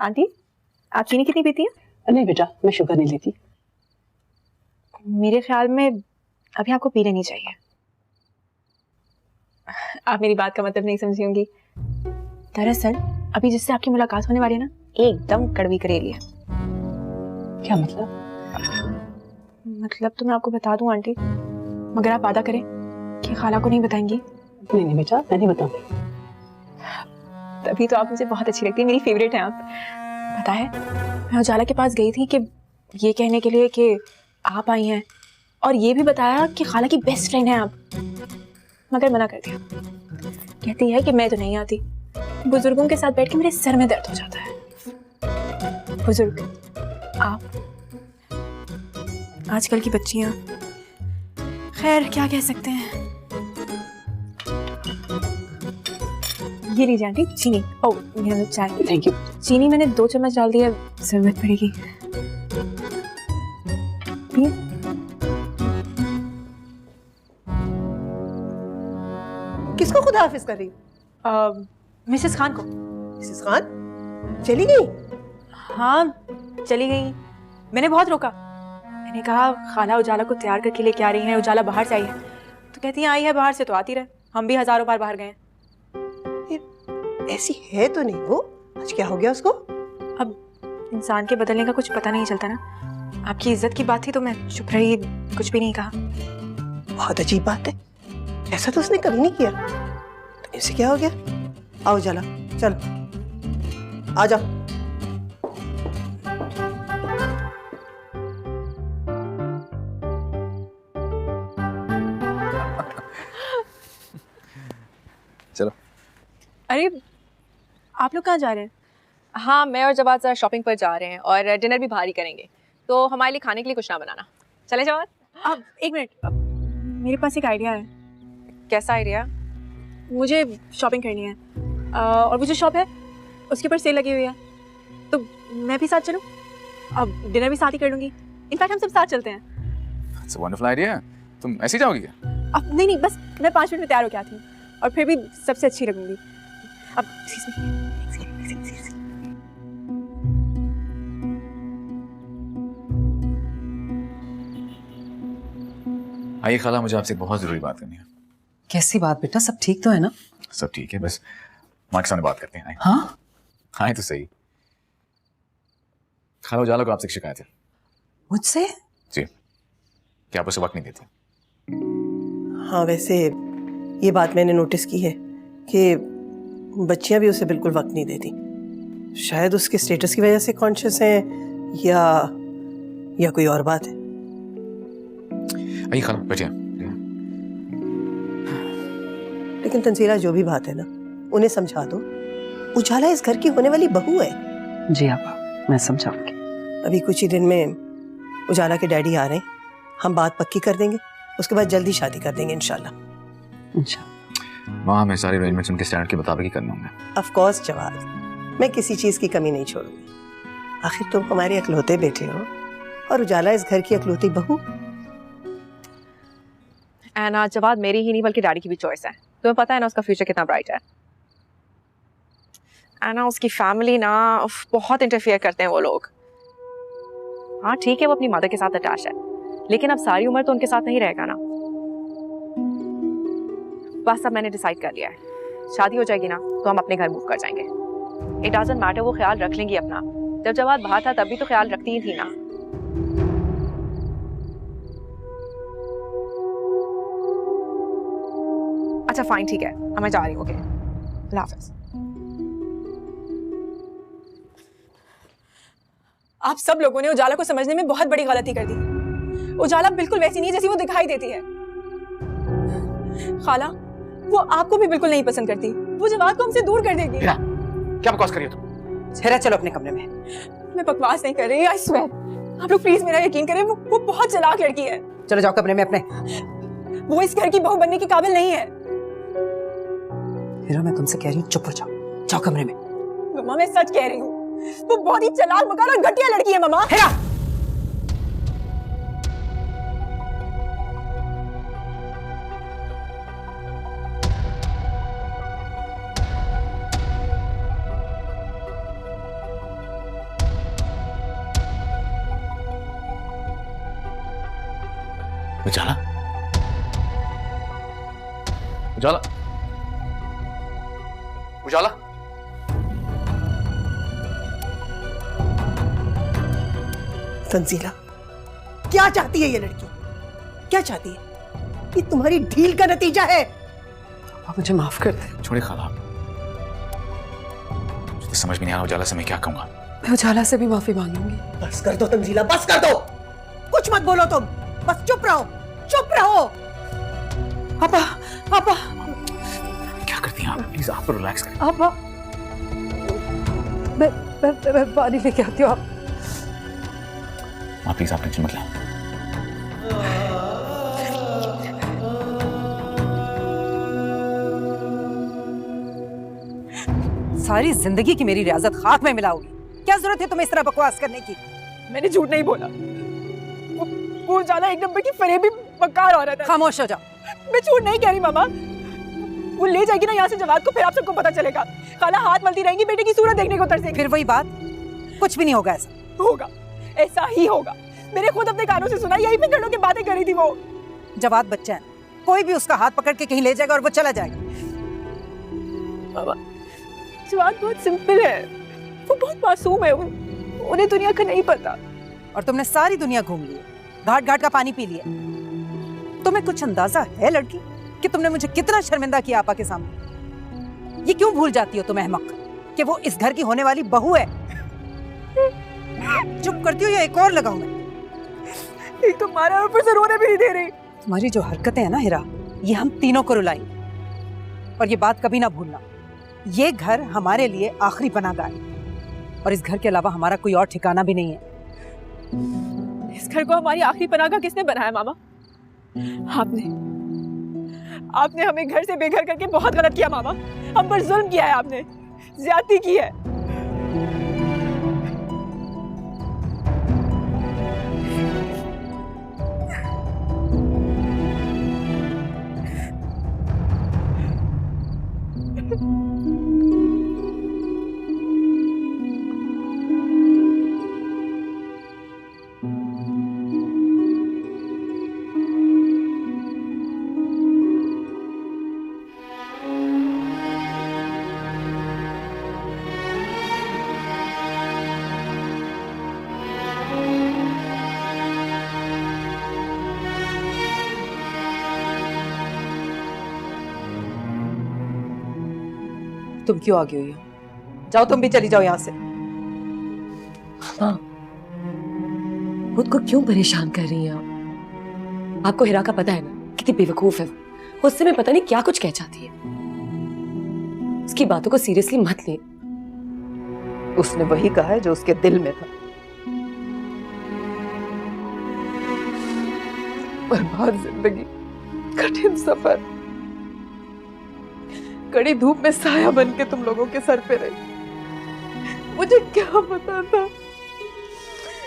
Aunty, आप चीनी कितनी पीती हैं? नहीं बेटा, मैं शुगर नहीं लेती। मेरे ख्याल में अभी आपको पी लेनी चाहिए। आप मेरी बात का मतलब नहीं समझी होंगी। दरअसल अभी जिससे आपकी मुलाकात होने वाली है ना, एकदम कड़वी करेली है। क्या मतलब? मतलब तो मैं आपको बता दूं आंटी, मगर आप वादा करें कि खाला को नहीं बताएंगी। नहीं नहीं बेटा, मैं नहीं बताऊंगी। तभी तो आप मुझे बहुत अच्छी लगती है, मेरी फेवरेट हैं आप। पता है, मैं उजाला के पास गई थी कि ये कहने के लिए कि आप आई हैं, और ये भी बताया कि खाला की बेस्ट फ्रेंड हैं आप, मगर मना कर दिया। कहती है कि मैं तो नहीं आती, बुजुर्गों के साथ बैठ के मेरे सर में दर्द हो जाता है। बुजुर्ग आप, आजकल की बच्चियां, खैर क्या कह सकते हैं। ये लीजिए आंटी चीनी। ओह चाय। Thank you. चीनी मैंने 2 चम्मच डाल दिया, जरूरत पड़ेगी। किसको खुदा हाफिज कर रही? मिसेस खान को। मिसेस खान चली गई? हाँ चली गई। मैंने बहुत रोका, मैंने कहा खाला उजाला को तैयार करके लेके आ रही हैं, उजाला बाहर से आई है। तो कहती है आई है बाहर से तो आती रहे, हम भी हजारों बार बाहर गए। ऐसी है तो नहीं वो, आज क्या हो गया उसको? अब इंसान के बदलने का कुछ पता नहीं चलता ना। आपकी इज्जत की बात थी तो मैं चुप रही, कुछ भी नहीं कहा। बहुत अजीब बात है, ऐसा तो उसने कभी नहीं किया। तो इसे क्या हो गया? आओ उजाला, चलो आ जाओ। चलो। अरे आप लोग कहाँ जा रहे हैं? हाँ, मैं और जवाद जरा शॉपिंग पर जा रहे हैं और डिनर भी बाहर ही करेंगे, तो हमारे लिए खाने के लिए कुछ ना बनाना। चले जवाद? अब एक मिनट, मेरे पास एक आइडिया है। कैसा आइडिया? मुझे शॉपिंग करनी है, और वो जो शॉप है उसके ऊपर सेल लगी हुई है, तो मैं भी साथ चलूं? अब डिनर भी साथ ही कर लूंगी। इनफैक्ट हम सब साथ चलते हैं। It's a wonderful idea। तुम ऐसे ही जाओगी क्या? अब नहीं, बस मैं 5 मिनट में तैयार होकर आती हूँ, और फिर भी सबसे अच्छी लगूंगी। अब आइए खाला, मुझे आपसे बहुत जरूरी बात करनी है। कैसी बात बेटा, सब ठीक तो है ना? सब ठीक है, बस माँ के सामने बात करते हैं। आइए। हाँ हाँ तो सही। खाला उजाला को आपसे एक शिकायत है। मुझसे? जी, क्या आप उसे वक्त नहीं देती? हाँ वैसे ये बात मैंने नोटिस की है कि बच्चियां भी उसे बिल्कुल वक्त नहीं देती। शायद उसके स्टेटस की वजह से कॉन्शियस हैं, या कोई और बात है। आइए खाला बैठिए। लेकिन तंजीला, जो भी बात है ना, उन्हें समझा दो। उजाला इस घर की होने वाली बहू है। जी आपा, मैं समझाऊंगी। अभी कुछ ही दिन में उजाला के डैडी आ रहे हैं, हम बात पक्की कर देंगे, उसके बाद जल्दी शादी कर देंगे इंशाल्लाह। इंशाल्लाह। वहाँ हमें सारे अरेंजमेंट्स उनके स्टैंडर्ड के मुताबिक ही करने होंगे। ऑफ कोर्स जवाद, मैं किसी चीज की कमी नहीं छोड़ूंगी। आखिर तुम हमारे अकलौते बेटे हो, और उजाला इस घर की अकलौती बहू। एंड जवाद मेरी ही नहीं बल्कि डैडी की भी चॉइस है। तुम्हें पता है ना उसका फ्यूचर कितना ब्राइट है। एंड उसकी फैमिली ना बहुत इंटरफियर करते हैं वो लोग। हाँ ठीक है, वो अपनी मदर के साथ अटैच है, लेकिन अब सारी उम्र तो उनके साथ नहीं रहेगा ना। बस अब मैंने डिसाइड कर लिया है, शादी हो जाएगी ना तो हम अपने घर मूव कर जाएंगे। इट डजंट मैटर, वो ख्याल रख लेंगी अपना। जब जवाद बाहर था तब भी तो ख्याल रखती ही थी ना। अच्छा फाइन, ठीक है, अब मैं जा रही हूँ। ओके, अल्लाह हाफ़िज़। आप सब लोगों ने उजाला को समझने में बहुत बड़ी गलती कर दी। उजाला बिल्कुल वैसी नहीं है जैसी वो दिखाई देती है। खाला, वो आपको भी बिल्कुल नहीं पसंद करती, वो जवाद को हमसे दूर कर देगी। क्या बकवास कर रही हो तुम? जरा चलो अपने कमरे में। मैं बकवास नहीं कर रही, आई स्वेयर। आप लोग प्लीज मेरा यकीन करें, वो बहुत चालाक लड़की है। चलो जाओ कमरे में अपने। वो इस घर की बहू बनने के काबिल नहीं है। हीरा, मैं तुमसे कह रही हूँ चुप हो जाओ, जाओ कमरे में। मम्मा मैं सच कह रही हूँ, वो बहुत ही चालाक, मगर और घटिया लड़की है मम्मा। हीरा, उजाला, उजाला, उजाला। तंजीला, क्या चाहती है ये लड़की? क्या चाहती है? ये तुम्हारी ढील का नतीजा है। आप मुझे माफ कर दे। छोड़े खाला, मुझे समझ में नहीं आ रहा उजाला से मैं क्या कहूंगा। मैं उजाला से भी माफी मांगूंगी। बस कर दो तंजीला, बस कर दो। कुछ मत बोलो तुम, बस चुप रहो, चुप रहो। पापा, पापा, क्या करती हैं आप? प्लीज आप तो रिलैक्स करें। पापा, मैं पानी लेके आती हूँ। आप प्लीज आप टेंशन मत लें। सारी जिंदगी की मेरी रियाजत खाक में मिलाओगी। क्या जरूरत है तुम्हें इस तरह बकवास करने की? मैंने झूठ नहीं बोला। वो उजाला एक नंबर की फरेबी मक्कार औरत है। खामोश हो जाओ। मैं झूठ नहीं कह रही मामा। वो ले जाएगी ना यहाँ से जवाद को, फिर आप सबको पता चलेगा। खाला हाथ मलती रहेंगी, बेटे की सूरत देखने को तरसेगी। फिर वही बात, कुछ भी नहीं होगा। ऐसा होगा, ऐसा ही होगा। मैंने खुद अपने कानों से सुना, यही पे खड़ों की बातें करी थी वो। जवाद बच्चा है, कोई भी उसका हाथ पकड़ के कहीं ले जाएगा और वो चला जाएगा। मामा, जवाद बहुत सिंपल है, वो बहुत मासूम है। उन्हें दुनिया का नहीं पता। और तुमने सारी दुनिया घूम ली, घाट घाट का पानी पी लिया। तुम्हें कुछ अंदाजा है लड़की कि तुमने मुझे कितना शर्मिंदा किया आपा के सामने? ये क्यों भूल जाती हो तुम अहमक कि वो इस घर की होने वाली बहू है? चुप करती हो या एक और लगाऊं मैं? एक तो मारा और ऊपर से रोने भी नहीं दे रही। तुम्हारी जो हरकतें हैं ना हिरा, ये हम तीनों को रुलाएंगी। और ये बात कभी ना भूलना, ये घर हमारे लिए आखिरी पनाहगाह है और इस घर के अलावा हमारा कोई और ठिकाना भी नहीं है। इस घर को हमारी आखिरी पनाहगाह किसने बनाया मामा? आपने हमें घर से बेघर करके बहुत गलत किया मामा। हम पर जुल्म किया है आपने, ज्यादती की है। तुम क्यों आ गई हो यहाँ? जाओ, तुम भी चली जाओ यहाँ से। हाँ, खुद को क्यों परेशान कर रही हैं आप? आपको हिरा का पता है ना कितनी बेवकूफ है वो। उससे मैं पता नहीं क्या कुछ कह जाती है। उसकी बातों को सीरियसली मत ले। उसने वही कहा है जो उसके दिल में था। बर्बाद जिंदगी, कठिन सफर, कड़ी धूप में साया बन के तुम लोगों के सर पे रही। मुझे क्या पता था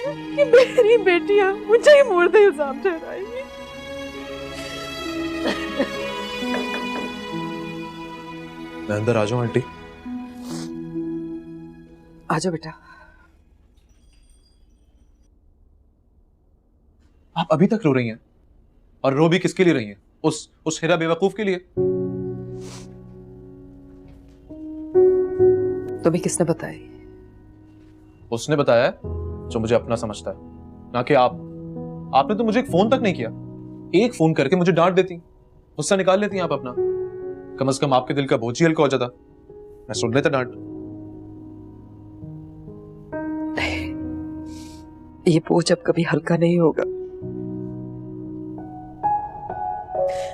कि मेरी बेटियां मुझे ही मुर्दे इल्जाम ठहराएंगी। मैं अंदर आ जाऊं आंटी? आ जाओ बेटा। आप अभी तक रो रही हैं, और रो भी किसके लिए रही हैं? उस हिरा बेवकूफ के लिए। तुम्हें किसने बताई? उसने बताया है जो मुझे अपना समझता है, ना कि आप। आपने तो मुझे एक फोन तक नहीं किया। एक फोन करके मुझे डांट देती, गुस्सा निकाल लेती आप अपना। कम से कम आपके दिल का बोझ ही हल्का हो जाता, मैं सुन लेता डांट। ये बोझ अब कभी हल्का नहीं होगा।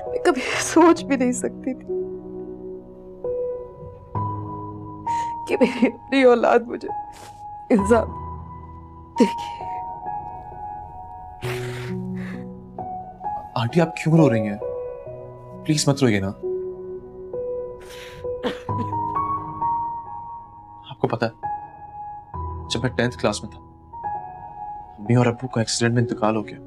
मैं कभी सोच भी नहीं सकती थी कि मेरी अपनी औलाद मुझे इल्जाम देगी। आंटी आप क्यों रो रही हैं? प्लीज मत रोइए ना। आपको पता है, जब मैं 10th क्लास में था, अम्मी और अब्बू का एक्सीडेंट में इंतकाल हो गया।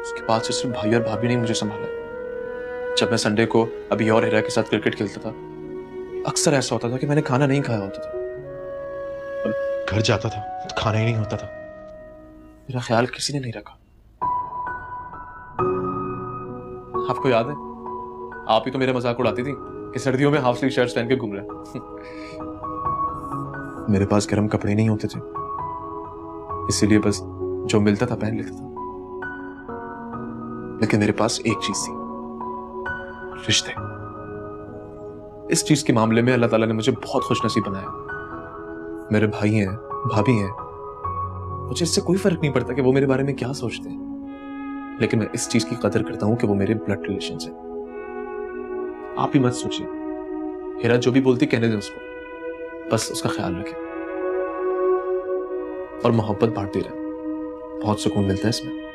उसके बाद से सिर्फ भाई और भाभी ने मुझे संभाला। जब मैं संडे को अभी और हिरा के साथ क्रिकेट खेलता था, अक्सर ऐसा होता था कि मैंने खाना नहीं खाया होता था। घर जाता था तो खाना ही नहीं होता था। मेरा ख्याल किसी ने नहीं रखा। आपको याद है, आप ही तो मेरा मजाक उड़ाती थी कि सर्दियों में हाफ स्लीव शर्ट्स पहन के घूम रहा है। मेरे पास गर्म कपड़े नहीं होते थे, इसीलिए बस जो मिलता था पहन लेता था। लेकिन मेरे पास एक चीज थी, रिश्ते। इस चीज के मामले में अल्लाह ताला ने मुझे बहुत खुशनसीब बनाया। मेरे भाई हैं, भाभी हैं, मुझे इससे कोई फर्क नहीं पड़ता कि वो मेरे बारे में क्या सोचते हैं, लेकिन मैं इस चीज की कदर करता हूं कि वो मेरे ब्लड रिलेशन हैं। आप ही मत सोचिए, हिरा जो भी बोलती कहने दें उसको, बस उसका ख्याल रखें और मोहब्बत बांटते रहें, बहुत सुकून मिलता है इसमें।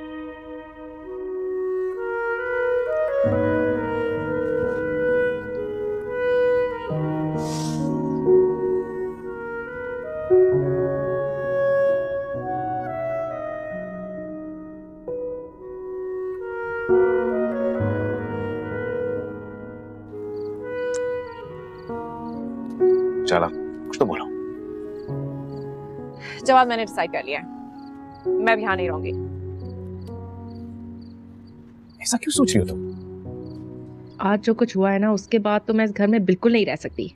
चला कुछ तो बोलो। जवाब मैंने डिसाइड कर लिया है, मैं भी यहाँ नहीं रहूंगी। ऐसा क्यों सोच रही हो तुम? आज जो कुछ हुआ है ना, उसके बाद तो मैं इस घर में बिल्कुल नहीं रह सकती।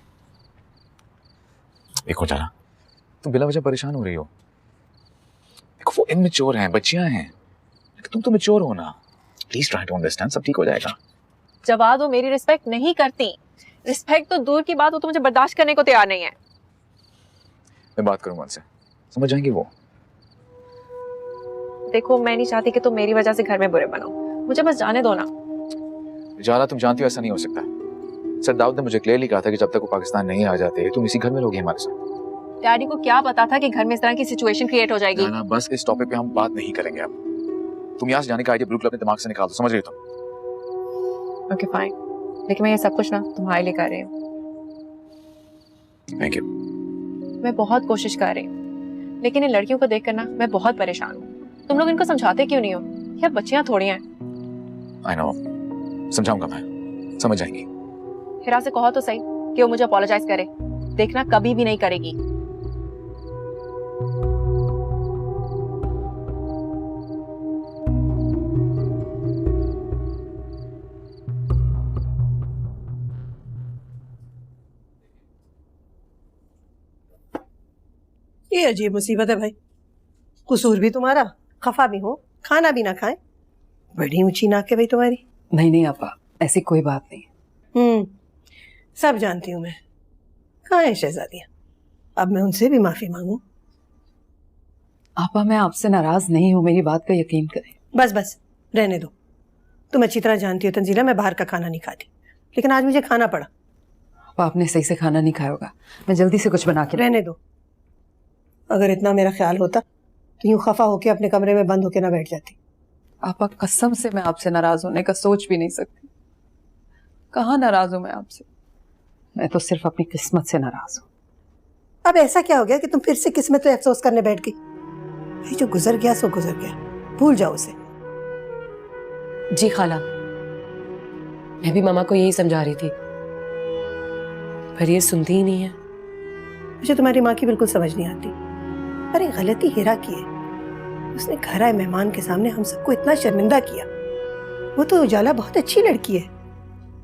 देखो चला, तुम बिला वजह परेशान हो रही हो। देखो वो इमेच्योर हैं, बच्चियां हैं, लेकिन तुम तो मैच्योर हो ना। प्लीज ट्राई टू अंडरस्टैंड, सब ठीक हो जाएगा। जवाब वो मेरी रिस्पेक्ट नहीं करती। रिस्पेक्ट तो दूर की बात, वो तो मुझे बर्दाश्त करने को तैयार नहीं है। मैं बात करूंगा उनसे, समझ जाएंगे वो। देखो मैं नहीं चाहती कि तुम मेरी वजह से घर में बुरे बनो, मुझे बस जाने दो ना। जाला तुम जानती हो ऐसा नहीं हो सकता। सर दाऊद ने मुझे क्लियरली कहा था कि जब तक वो पाकिस्तान नहीं आ जाते तुम इसी घर में रहोगी हमारे साथ। डैडी को क्या पता था कि घर में इस तरह की सिचुएशन क्रिएट हो जाएगी। ना बस इस टॉपिक पे हम बात नहीं करेंगे अब। तुम यहाँ से जाने का आइडिया बिल्कुल अपने दिमाग से निकाल दो, समझ रही हो तुम? ओके फाइन, लेकिन मैं ये सब कुछ ना तुम्हारे लिए कर रही हूँ। Thank you. मैं बहुत कोशिश कर रही हूँ, लेकिन इन लड़कियों को देखकर ना मैं बहुत परेशान हूँ। तुम लोग इनको समझाते क्यों नहीं हो? क्या बच्चियां थोड़ी हैं। आई नो, समझाऊंगा मैं, समझ जाएंगी। हिरा से कहो तो सही कि वो मुझे अपोलोजाइज करे, देखना कभी भी नहीं करेगी। ये अजीब मुसीबत है भाई, कसूर भी तुम्हारा, खफा भी हो, खाना भी ना खाए। बड़ी ऊंची नाक है भाई तुम्हारी। नहीं नहीं आपा, ऐसी कोई बात नहीं। सब जानती हूँ मैं। कहाँ है शहजादियाँ? अब मैं उनसे भी माफी मांगू? आपा मैं आपसे नाराज नहीं हूँ, मेरी बात का यकीन करें। बस बस रहने दो। तुम अच्छी तरह जानती हो तंजीला, मैं बाहर का खाना नहीं खाती, लेकिन आज मुझे खाना पड़ा। आपा आपने सही से खाना नहीं खाया होगा, मैं जल्दी से कुछ बना के। रहने दो। अगर इतना मेरा ख्याल होता तो यूं खफा होके अपने कमरे में बंद होके ना बैठ जाती। आपा कसम से मैं आपसे नाराज होने का सोच भी नहीं सकती। कहाँ नाराज हूं मैं आपसे? मैं तो सिर्फ अपनी किस्मत से नाराज हूँ। अब ऐसा क्या हो गया कि तुम फिर से किस्मत पे अफसोस करने बैठ गई? भाई जो गुजर गया सो गुजर गया, भूल जाओ उसे। जी खाला, मैं भी मामा को यही समझा रही थी, पर ये सुनती ही नहीं है। मुझे तुम्हारी माँ की बिल्कुल समझ नहीं आती। अरे गलती हिरा की है, उसने घर आए मेहमान के सामने हम सबको इतना शर्मिंदा किया। वो तो उजाला बहुत अच्छी लड़की है,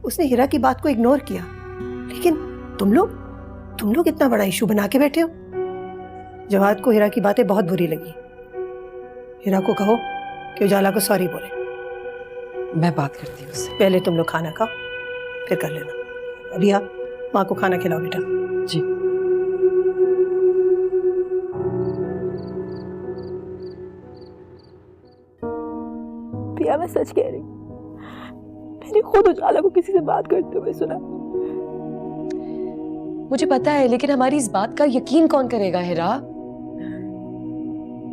उसने हिरा की बात को इग्नोर किया, लेकिन तुम लोग इतना बड़ा इशू बना के बैठे हो। जवाद को हिरा की बातें बहुत बुरी लगी। हिरा को कहो कि उजाला को सॉरी बोले। मैं बात करती हूँ उससे। पहले तुम लोग खाना खाओ, फिर कर लेना। अभी आप माँ को खाना खिलाओ बेटा। जी। पिया मैं सच कह रही हूँ, मैंने खुद उजाला को किसी से बात करते हुए सुना। मुझे पता है, लेकिन हमारी इस बात का यकीन कौन करेगा हिरा?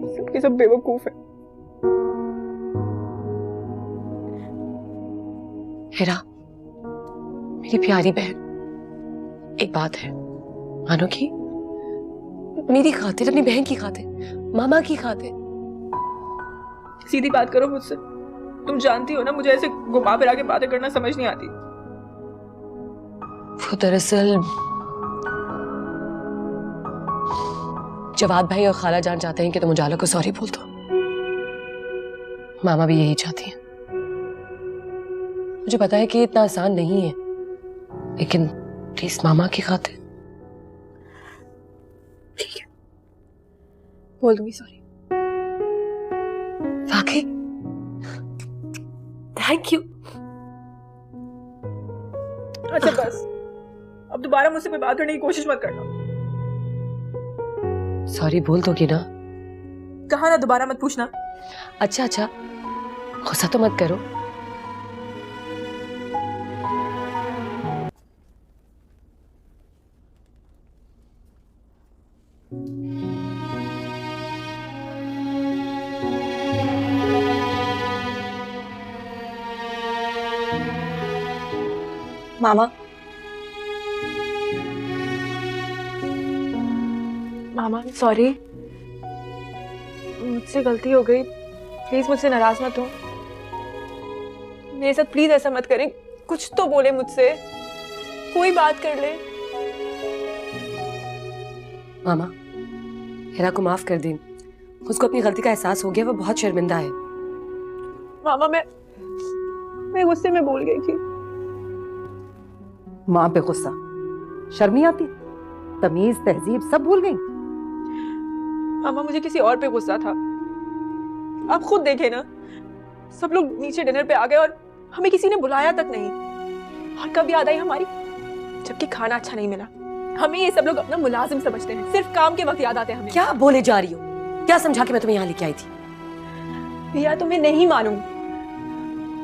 सबके सब बेवकूफ है। हिरा मेरी प्यारी बहन, एक बात है मानोगी? मेरी खातिर, अपनी बहन की खातिर, मामा की खातिर। सीधी बात करो मुझसे। तुम जानती हो ना मुझे ऐसे घुमा फिरा के बातें करना समझ नहीं आती। वो दरअसल जवाद भाई और खाला जान चाहते हैं कि तुम उजाला को सॉरी बोल दो। मामा भी यही चाहती हैं, मुझे पता है कि ये इतना आसान नहीं है, लेकिन प्लीज मामा की खातिर। ठीक है, बोल दूंगी सॉरी। वाकई थैंक यू। अच्छा बस, अब दोबारा मुझसे कोई बात करने की कोशिश मत करना। सॉरी बोल दोगी ना? कहा ना दोबारा मत पूछना। अच्छा अच्छा, गुस्सा तो मत करो। मामा, मामा सॉरी, मुझसे गलती हो गई, प्लीज मुझसे नाराज मत हो। मेरे साथ प्लीज ऐसा मत करें, कुछ तो बोले मुझसे, कोई बात कर ले। मामा, हिरा को माफ कर दें, उसको अपनी गलती का एहसास हो गया, वो बहुत शर्मिंदा है। मामा मैं गुस्से में बोल गई थी। माँ पे गुस्सा, शर्मी आती, तमीज तहजीब सब भूल गई। मामा मुझे किसी और पे गुस्सा था, आप खुद देखे ना, सब लोग नीचे डिनर पे आ गए और हमें किसी ने बुलाया तक नहीं। और कब याद आई हमारी, जबकि खाना अच्छा नहीं मिला। हमें ये सब लोग अपना मुलाजिम समझते हैं, सिर्फ काम के वक्त याद आते हैं हमें। क्या बोले जा रही हो? क्या समझा के मैं तुम्हें यहाँ लेके आई थी? भैया तुम्हें नहीं मालूम,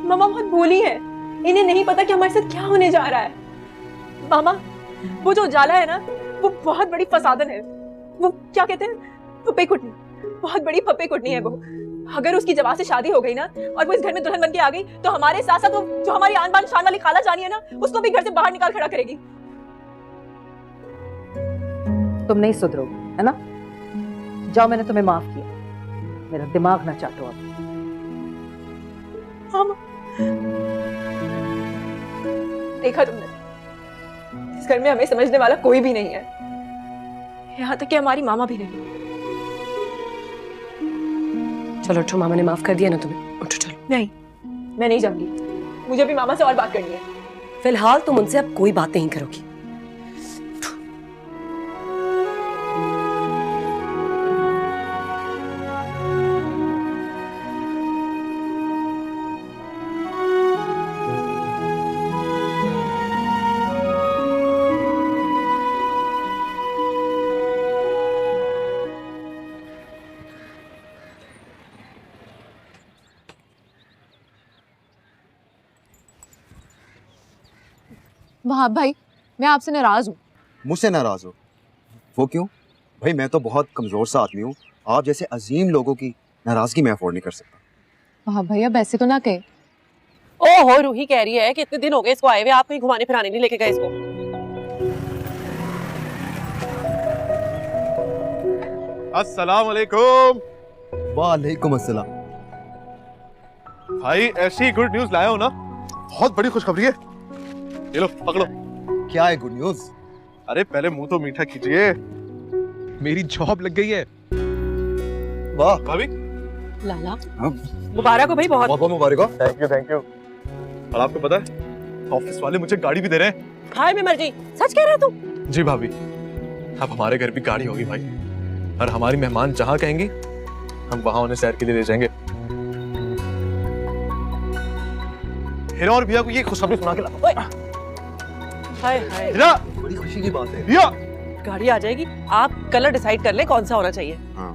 मामा बहुत भोली है, इन्हें नहीं पता कि हमारे साथ क्या होने जा रहा है। मामा, वो जो उजाला है ना, वो बहुत बड़ी फसादन है। वो क्या कहते हैं, फप्पे कुटनी, बहुत बड़ी फप्पे कुटनी है वो। अगर उसकी जवाब से शादी हो गई ना और वो इस घर में दुल्हन बन के आ गई, तो हमारे साथ साथ वो जो हमारी आन बान शान वाली खाला जानी है ना, उसको भी घर से बाहर निकाल खड़ा करेगी। तुम नहीं सुधरोगे, है ना? जाओ, मैंने तुम्हें माफ किया, मेरा दिमाग ना चाटो अब। मामा, देखा तुमने, इस घर में हमें समझने वाला कोई भी नहीं है, यहाँ तक कि हमारी मामा भी नहीं। चलो उठो, मामा ने माफ कर दिया ना तुम्हें, उठो चलो। नहीं, मैं नहीं जाऊंगी, मुझे भी मामा से और बात करनी है। फिलहाल तुम उनसे अब कोई बात नहीं करोगी। वहाब भाई, मैं आपसे नाराज हूँ। मुझसे नाराज हो? वो क्यों? भाई मैं तो बहुत कमजोर सा आदमी हूँ, आप जैसे अजीम लोगों की नाराजगी मैं अफोर्ड नहीं कर सकता। वहाब भाई अब ऐसे तो ना कहे। ओहो, रूही कह रही है कि इतने दिन हो गए इसको आए हुए, आप कहीं घुमाने फिराने नहीं लेके गए इसको। अस्सलाम वालेकुम। वालेकुम अस्सलाम। भाई ऐसी गुड न्यूज लाया हो ना, बहुत बड़ी खुशखबरी है। ये लो पकड़ो। क्या है गुड न्यूज? अरे पहले मुंह तो मीठा कीजिए, मेरी जॉब लग गई है। वाह भाभी, लाला हाँ। मुबारक हो भाई, बहुत बहुत बहुत मुबारक हो। Thank you. और आपको पता है ऑफिस वाले मुझे गाड़ी भी दे रहे हैं। हाय मैं मर जी, सच कह रहे हो तुम? जी भाभी, अब हमारे घर भी गाड़ी होगी भाई, और हमारी मेहमान जहाँ कहेंगी हम वहां उन्हें सैर के लिए ले जाएंगे। हीरा और भैया को ये खुशखबरी सुना के ला। हाय हाय, हीरा, बड़ी खुशी की बात है। भैया, गाड़ी आ जाएगी, आप कलर डिसाइड कर ले कौन सा होना चाहिए। हाँ।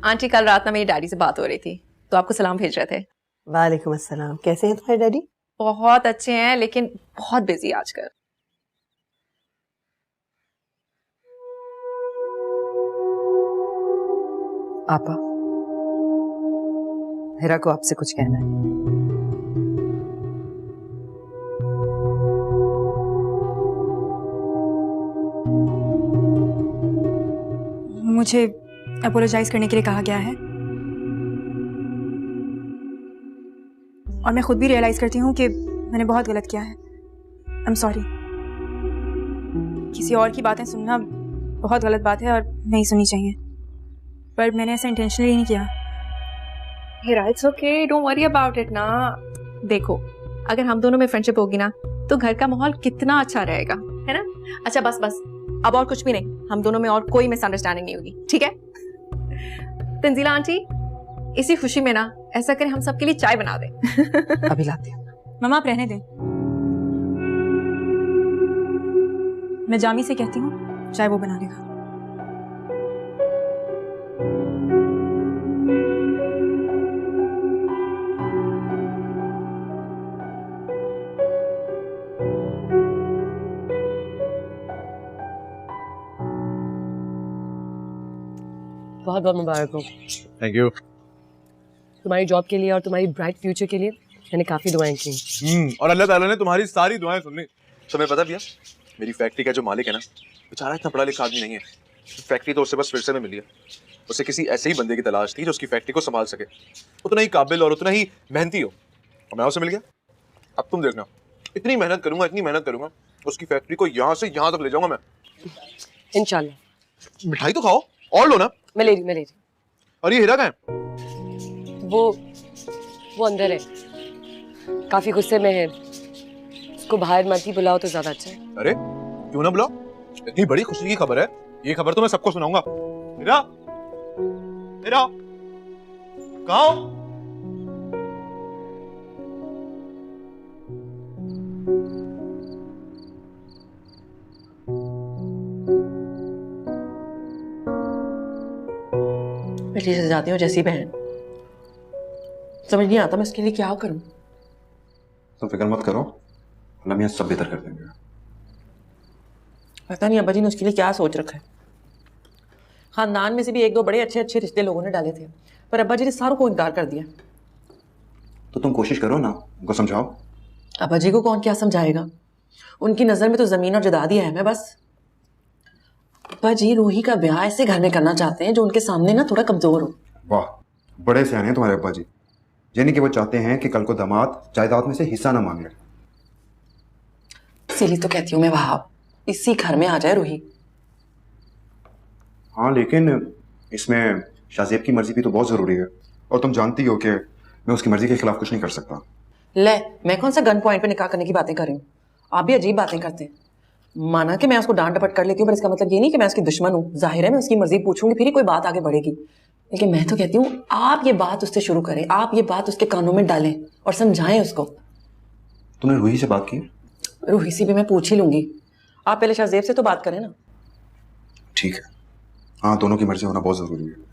आंटी कल रात में मेरी डैडी से बात हो रही थी, तो आपको सलाम भेज रहे थे। वालेकुम अस्सलाम। कैसे हैं तुम्हारे डैडी? बहुत अच्छे हैं, लेकिन बहुत बिजी आजकल। आपा, हिरा को आपसे कुछ कहना है। मुझे अपोलोजाइज करने के लिए कहा गया है, और मैं खुद भी रियलाइज करती हूँ कि मैंने बहुत गलत किया है। I am sorry. किसी और की बातें सुनना बहुत गलत बात है और नहीं सुननी चाहिए, पर मैंने ऐसा इंटेंशनली नहीं किया। Hira, it's okay, don't worry about it ना। देखो, अगर हम दोनों में फ्रेंडशिप होगी ना तो घर का माहौल कितना अच्छा रहेगा, है ना? अच्छा बस बस, अब और कुछ भी नहीं, हम दोनों में और कोई मिसअंडरस्टैंडिंग नहीं होगी, ठीक है? तंजीला आंटी, इसी खुशी में ना ऐसा करें हम सबके लिए चाय बना दें। अभी लाती हूँ। मम्मा आप रहने दें, मैं जामी से कहती हूँ चाय वो बना देगा। बहुत बहुत मुबारक हो थैंक यू। तुम्हारी जॉब के लिए और तुम्हारी ब्राइट फ्यूचर के लिए मैंने काफी दुआएं की। और अल्लाह ताला ने तुम्हारी सारी दुआएं सुन ली। तुम्हें पता भैया, मेरी फैक्ट्री का जो मालिक है ना, बेचारा इतना पढ़ा लिखा आदमी नहीं है। फैक्ट्री तो उससे बस फिर से में मिली है। उसे किसी ऐसे ही बंदे की तलाश थी जो उसकी फैक्ट्री को संभाल सके, उतना ही काबिल और उतना ही मेहनती हो, और मैं उसे मिल गया। अब तुम देखना, इतनी मेहनत करूंगा, उसकी फैक्ट्री को यहाँ से यहाँ तक ले जाऊंगा मैं। इंशाल्लाह। मिठाई तो खाओ और लो ना। मैं ले रही। और ये हीरा कहाँ है? वो अंदर है, काफी गुस्से में है। उसको बाहर मत ही बुलाओ तो ज्यादा अच्छा है। अरे क्यों ना बुलाओ, इतनी बड़ी खुशी की खबर है, ये खबर तो मैं सबको सुनाऊंगा। हीरा, हीरा, कहाँ हो? मैं से जाती हूँ जैसी बहन, समझ नहीं आता मैं इसके लिए क्या करूं। तुम फिक्र मत करो, अल्लाह मियां सब बेहतर कर देंगे। पता नहीं अब्बा जी ने उसके लिए क्या सोच रखा है। खानदान में से भी एक दो बड़े अच्छे अच्छे रिश्ते लोगों ने डाले थे, पर अब्बा जी ने सारों को इनकार कर दिया। तो तुम कोशिश करो ना, उनको समझाओ। अब्बा जी को कौन क्या समझाएगा, उनकी नजर में तो जमीन और जायदाद ही है मैं बस। अब्बा जी रूही का ब्याह ऐसे घर में करना चाहते हैं जो उनके सामने ना थोड़ा कमजोर हो। वाह, बड़े सियाने हैं तुम्हारे अब्बा जी। यानी कि वो चाहते हैं कि कल को दामाद जायदाद में से हिस्सा ना मांगे। इसीलिए तो कहती हूँ मैं, वहाब इसी घर में आ जाए रूही। हाँ, लेकिन इसमें शाहजेब की मर्जी भी तो बहुत जरूरी है, और तुम जानती हो कि मैं उसकी मर्जी के खिलाफ कुछ नहीं कर सकता। ले, मैं कौन सा गन पॉइंट पे निकाह करने की बातें कर रही हूँ। आप भी अजीब बातें करते हैं। माना कि मैं उसको डांट डपट कर लेती हूँ, पर इसका मतलब ये नहीं कि मैं उसकी दुश्मन हूँ। जाहिर है मैं उसकी मर्जी पूछूंगी, फिर ही कोई बात आगे बढ़ेगी। लेकिन मैं तो कहती हूँ आप ये बात उससे शुरू करें, आप ये बात उसके कानों में डालें और समझाएं उसको। तुमने रूही से बात की? रूही से भी मैं पूछ ही लूंगी। आप पहले शाहजेब से तो बात करें ना। ठीक है, हाँ, दोनों की मर्जी होना बहुत जरूरी है।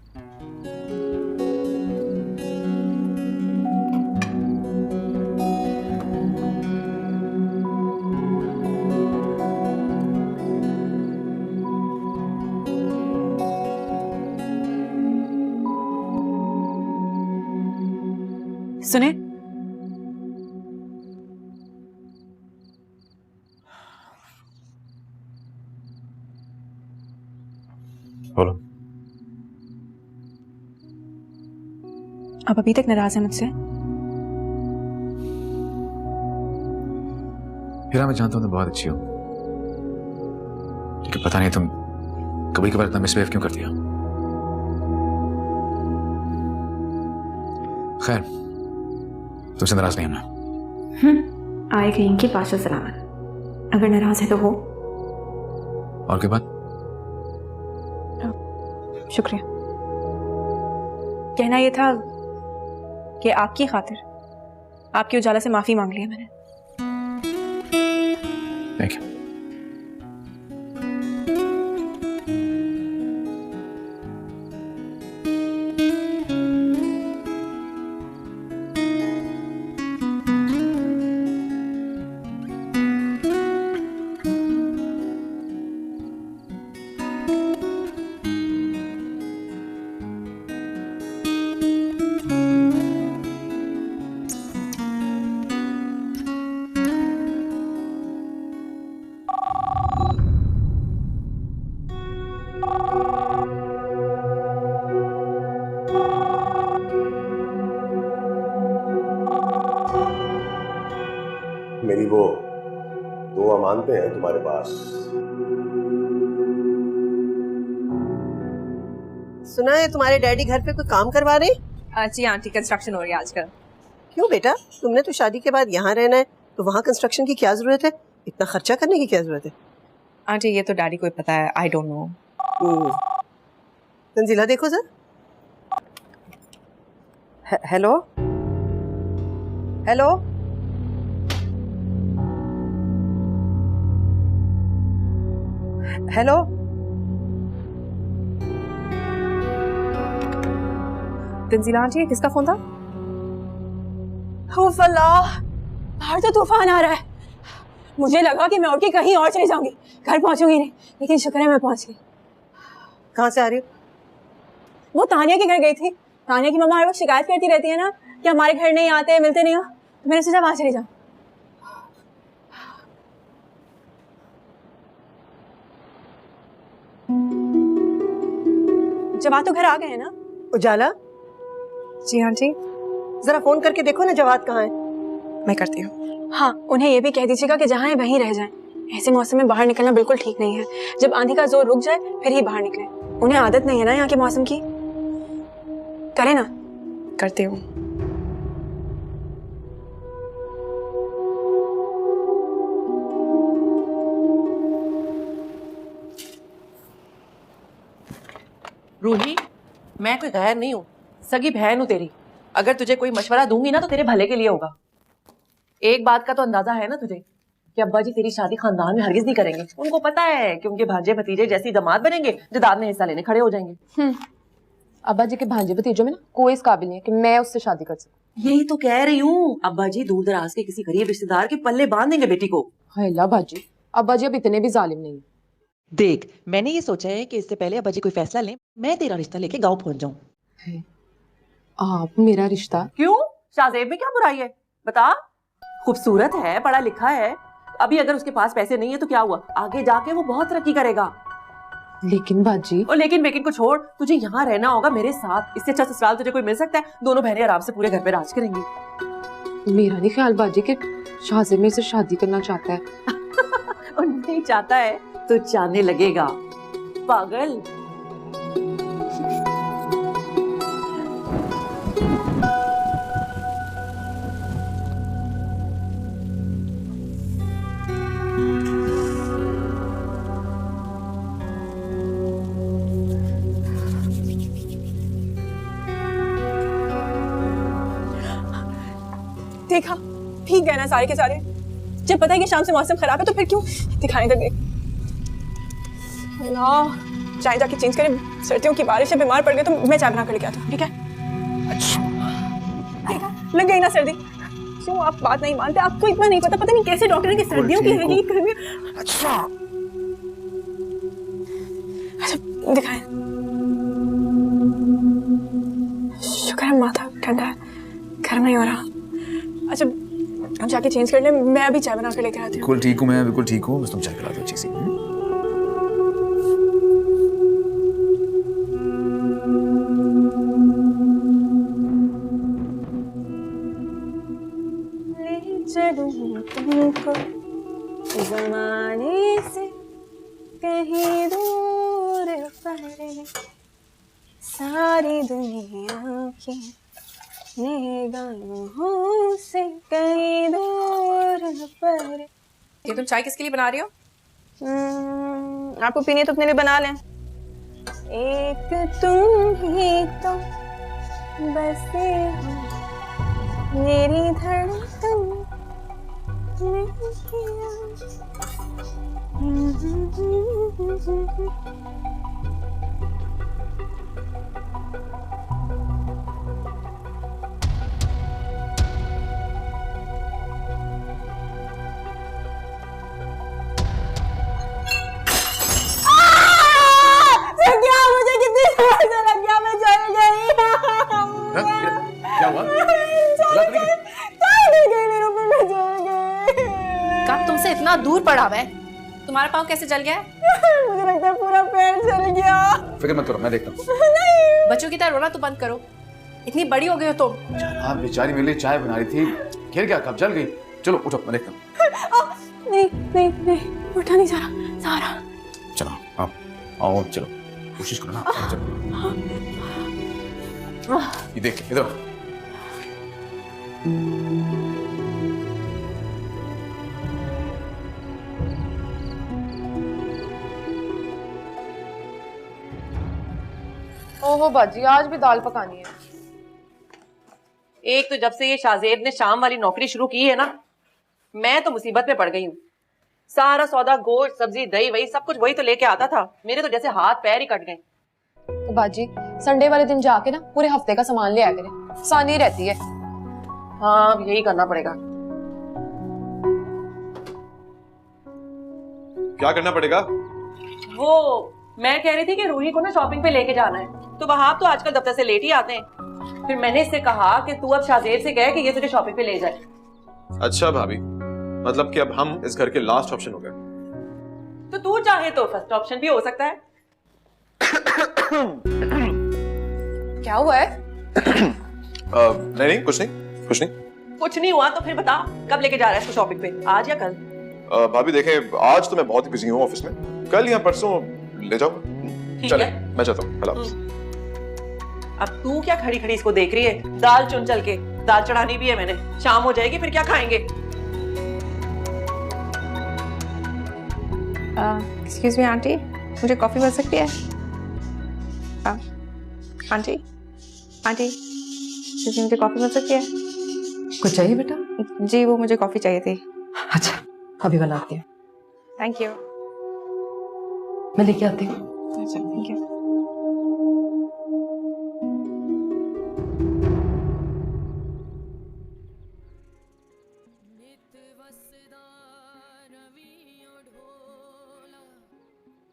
सुने, बोलो। आप अभी तक नाराज हैं मुझसे? हीरा, मैं जानता हूँ तुम बहुत अच्छी हो, लेकिन पता नहीं तुम कभी कभार इतना मिसबिहेव क्यों करती हो। खैर, तुमसे नाराज नहीं हूं। आए कहीं के पाशा सलामत। अगर नाराज है तो हो। और के बाद? शुक्रिया। कहना यह था कि आपकी खातिर आपकी उजाला से माफी मांग लिया मैंने। Thank you. मेरी वो दो अमानतें हैं तुम्हारे पास। सुना है तुम्हारे डैडी घर पे कोई काम करवा रहे? जी आंटी, कंस्ट्रक्शन हो रही है आजकल। क्यों बेटा, तुमने तो शादी के बाद यहाँ रहना है, तो वहाँ कंस्ट्रक्शन की क्या जरूरत है? इतना खर्चा करने की क्या जरूरत है? आंटी ये तो डैडी को ही पता है, आई डोंट नो। तंजीला देखो sir. Hello hello, hello, Tanzeela aunty किसका फोन था? उफ अल्लाह, बाहर तो तूफान आ रहा है। मुझे लगा कि मैं उठ के कहीं और चली जाऊंगी, घर पहुंचूंगी नहीं, लेकिन शुक्र है मैं पहुंच गई। कहाँ से आ रही हो? वो तानिया के घर गई थी। तानिया की मम्मा हर वक्त शिकायत करती रहती है ना कि हमारे घर नहीं आते, मिलते नहीं हो, तो मैंने सोचा वहां चली जाऊं। जवाब तो घर आ गए हैं ना? उजाला, जी आंटी। जरा फोन करके देखो ना जवाब कहाँ है। मैं करती हूँ। हाँ, उन्हें ये भी कह दीजिएगा कि जहाँ है वहीं रह जाएं। ऐसे मौसम में बाहर निकलना बिल्कुल ठीक नहीं है। जब आंधी का जोर रुक जाए फिर ही बाहर निकले। उन्हें आदत नहीं है ना यहाँ के मौसम की। करे ना? करती हूँ। रूही, मैं कोई गैर नहीं हूँ, सगी बहन हूँ तेरी। अगर तुझे कोई मशवरा दूंगी ना तो तेरे भले के लिए होगा। एक बात का तो अंदाजा है ना तुझे कि अब्बा जी तेरी शादी खानदान में हरगिज नहीं करेंगे। उनको पता है कि उनके भांजे भतीजे जैसी दामाद बनेंगे जदाद में हिस्सा लेने खड़े हो जाएंगे। अब्बा जी के भांजे भतीजों में ना कोई इस काबिल नहीं है कि मैं उससे शादी कर सकूं। यही तो कह रही हूँ, अब्बा जी दूर दराज के किसी गरीब रिश्तेदार के पल्ले बांध देंगे बेटी को। हाय अल्लाह बाजी, अब्बा जी अब इतने भी जालिम नहीं है। देख, मैंने ये सोचा है कि इससे पहले अब्बा जी कोई फैसला लें, मैं तेरा रिश्ता लेके गाँव पहुंच जाऊँ। आप मेरा रिश्ता? क्यों, शाहजेब में क्या बुराई है बता? खूबसूरत है, पढ़ा लिखा है। अभी अगर उसके पास पैसे नहीं है तो क्या हुआ, आगे जाके वो बहुत तरक्की करेगा। लेकिन बाजी। और लेकिन बेकिन को छोड़, तुझे यहाँ रहना होगा मेरे साथ। इससे अच्छा ससुराल तुझे कोई मिल सकता है? दोनों बहनें आराम से पूरे घर पे राज करेंगी। मेरा नहीं ख्याल बाजी कि शाहजेब मेरे से शादी करना चाहता है। और नहीं चाहता है तो चाहने लगेगा, पागल। देखा, ठीक गए ना सारे के सारे। जब पता है कि शाम से मौसम खराब है तो फिर क्यों दिखाने तक गए? चाय जाके चेंज करें, सर्दियों की बारिश से बीमार पड़ गए तो मैं चाय बना कर लेके आता हूँ, ठीक है? देखा, लग गई ना सर्दी। क्यों आप बात नहीं मानते? आपको इतना नहीं पता, पता नहीं कैसे डॉक्टर ने कि सर्दियों की है ये गर्मी। अच्छा दिखाएं। शुक्र है माथा ठंडा है, गर्म नहीं हो रहा। अच्छा हम जाके चेंज कर ले, मैं अभी चाय बना कर लेकर आती हूँ। बिल्कुल ठीक हूँ मैं, बिल्कुल ठीक हूँ, बस तुम चाय पिला दो अच्छी सी। ले चलूं तुमको ज़माने से कहीं दूर परे, सारी दुनिया की निगाहों से कहीं दूर परे। ये तुम चाय किसके लिए बना रही हो? आपको पीनी है तो अपने लिए बना लें। एक तुम ही तो बसे हो मेरी धड़कन में किया। मुझे कितनी जोर से लग गया, मैं जल गई। क्या हुआ? कब तुमसे इतना दूर पड़ा हुआ है? तुम्हारा पाँव कैसे जल गया है? मुझे लगता है पूरा पेट जल गया। फिक्र मत करो, मैं देखता हूँ। बच्चों की तरह रोना तो बंद करो, इतनी बड़ी हो गई हो तुम। आप बेचारी मेरे लिए चाय बना रही थी, गिर गया, कब जल गई। चलो उठो, मैं देखता हूँ। नहीं नहीं नहीं, उठा नहीं जा रहा, सारा। चलो आओ आओ, चलो कोशिश करो ना, चलो। ये देख इधर। ओहो बाजी, आज भी दाल पकानी है। एक तो जब से ये शाहजेब ने शाम वाली नौकरी शुरू की है ना, मैं तो मुसीबत में पड़ गई हूँ। सारा सौदा, गोश्त, सब्जी, दही वही सब कुछ वही तो लेके आता था। मेरे तो जैसे हाथ पैर ही कट गए। तो बाजी संडे वाले दिन जाके ना पूरे हफ्ते का सामान ले आया करें, आसानी रहती है। हाँ, अब यही करना पड़ेगा। क्या करना पड़ेगा? वो मैं कह रही थी कि रूही को ना शॉपिंग पे लेके जाना है, तो वहां तो आजकल दफ्तर से लेट ही आते हैं। फिर मैंने इससे कहा कि तू अब शाहजेब से कह कि ये तुझे शॉपिंग पे ले जाए। अच्छा भाभी, मतलब कि अब हम इस घर के लास्ट ऑप्शन हो गए। तो तू चाहे तो फर्स्ट ऑप्शन भी हो सकता है। क्या हुआ है? नहीं, कुछ नहीं, कुछ नहीं। कुछ नहीं हुआ तो फिर बता, कब लेके जा रहा है इसको शॉपिंग पे, आज या कल? भाभी देखें, आज तो मैं बहुत ही बिजी हूँ ऑफिस में, कल या परसों ले जाओ। चले, मैं चाहता हूँ। अल्लाह हाफ़िज़। अब तू क्या खड़ी खड़ी इसको देख रही है? दाल चुन चल के, दाल चढ़ानी भी है मैंने, शाम हो जाएगी फिर क्या खाएंगे? एक्सक्यूज मी आंटी, मुझे कॉफी मिल सकती है? आंटी आंटी, मुझे कॉफी मिल सकती है? कुछ चाहिए बेटा? जी, वो मुझे कॉफी चाहिए थी। अच्छा, अभी बनाती हूँ। Thank you. मैं लेके आती हूँ। अच्छा, थैंक यू।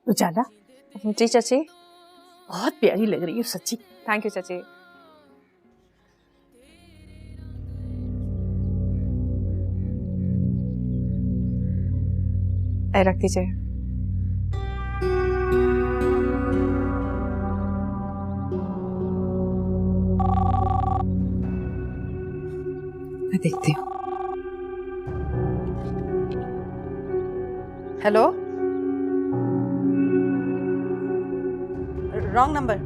उजाला, जी चाची। बहुत प्यारी लग रही है सच्ची। थैंक यू चाची। रख दीजिए। मैं देखती हूँ। Hello, wrong number.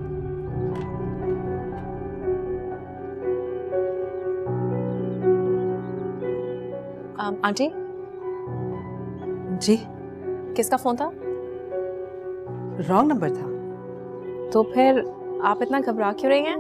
आंटी जी, किसका फोन था? रॉन्ग नंबर था। तो फिर आप इतना घबरा क्यों रही हैं?